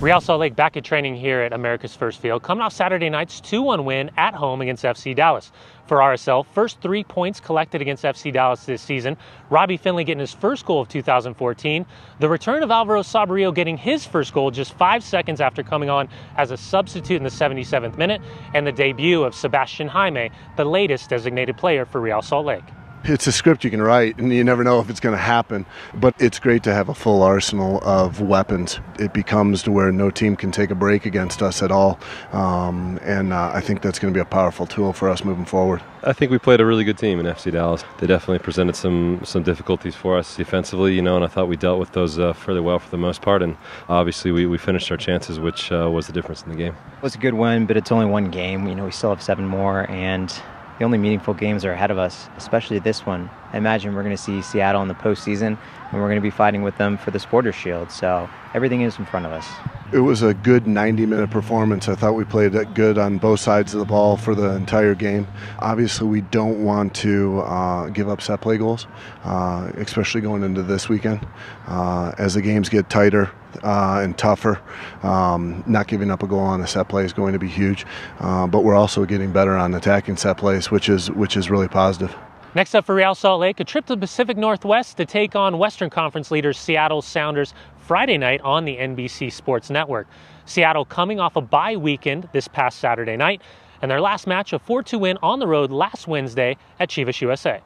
Real Salt Lake back at training here at America's First Field, coming off Saturday night's 2-1 win at home against FC Dallas. For RSL, first 3 points collected against FC Dallas this season. Robbie Finley getting his first goal of 2014. The return of Alvaro Saborio getting his first goal just 5 seconds after coming on as a substitute in the 77th minute. And the debut of Sebastian Jaime, the latest designated player for Real Salt Lake. It's a script you can write, and you never know if it's going to happen. But it's great to have a full arsenal of weapons. It becomes to where no team can take a break against us at all. I think that's going to be a powerful tool for us moving forward. I think we played a really good team in FC Dallas. They definitely presented some difficulties for us defensively, and I thought we dealt with those fairly well for the most part. And obviously we finished our chances, which was the difference in the game. It was a good win, but it's only one game. We still have 7 more, and the only meaningful games are ahead of us, especially this one. I imagine we're going to see Seattle in the postseason, and we're going to be fighting with them for the Supporters' Shield. So everything is in front of us. It was a good 90-minute performance. I thought we played good on both sides of the ball for the entire game. Obviously, we don't want to give up set play goals, especially going into this weekend. As the games get tighter and tougher, not giving up a goal on a set play is going to be huge. But we're also getting better on attacking set plays, which is really positive. Next up for Real Salt Lake, a trip to the Pacific Northwest to take on Western Conference leaders Seattle Sounders Friday night on the NBC Sports Network. Seattle coming off a bye weekend this past Saturday night, and their last match, a 4-2 win on the road last Wednesday at Chivas USA.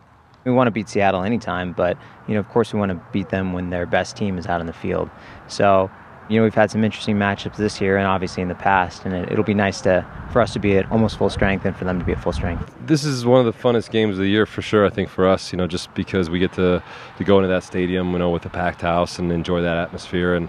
We want to beat Seattle anytime, but of course we want to beat them when their best team is out on the field. So we've had some interesting matchups this year and obviously in the past, and it'll be nice for us to be at almost full strength and for them to be at full strength. This is one of the funnest games of the year for sure, I think, for us, just because we get to go into that stadium, with a packed house and enjoy that atmosphere and,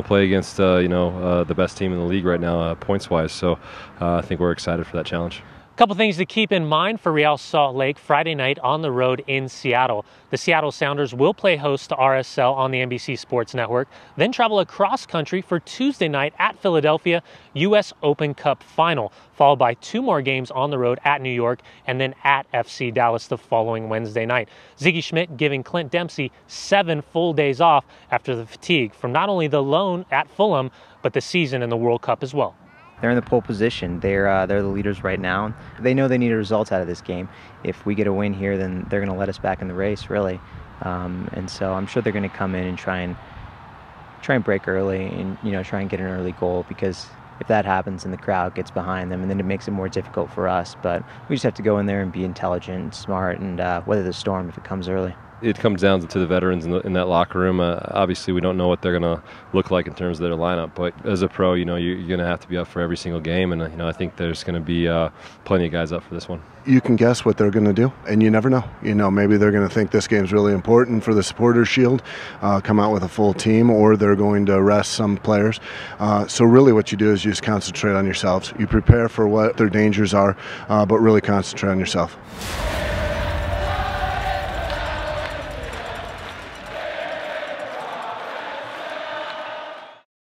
play against, the best team in the league right now, points-wise. So I think we're excited for that challenge. Couple things to keep in mind for Real Salt Lake Friday night on the road in Seattle. The Seattle Sounders will play host to RSL on the NBC Sports Network, then travel across country for Tuesday night at Philadelphia U.S. Open Cup final, followed by 2 more games on the road at New York and then at FC Dallas the following Wednesday night. Ziggy Schmidt giving Clint Dempsey 7 full days off after the fatigue from not only the loan at Fulham, but the season in the World Cup as well. They're in the pole position. They're the leaders right now. They know they need a result out of this game. If we get a win here, then they're going to let us back in the race, really. And so I'm sure they're going to come in and try and break early and try and get an early goal, because if that happens and the crowd gets behind them, and then it makes it more difficult for us. But we just have to go in there and be intelligent and smart and weather the storm if it comes early. It comes down to the veterans in that locker room. Obviously, we don't know what they're going to look like in terms of their lineup, but as a pro, you're going to have to be up for every single game, and I think there's going to be plenty of guys up for this one. You can guess what they're going to do, and you never know. Maybe they're going to think this game's really important for the Supporters' Shield, come out with a full team, or they're going to rest some players. So really what you do is you just concentrate on yourselves. You prepare for what their dangers are, but really concentrate on yourself.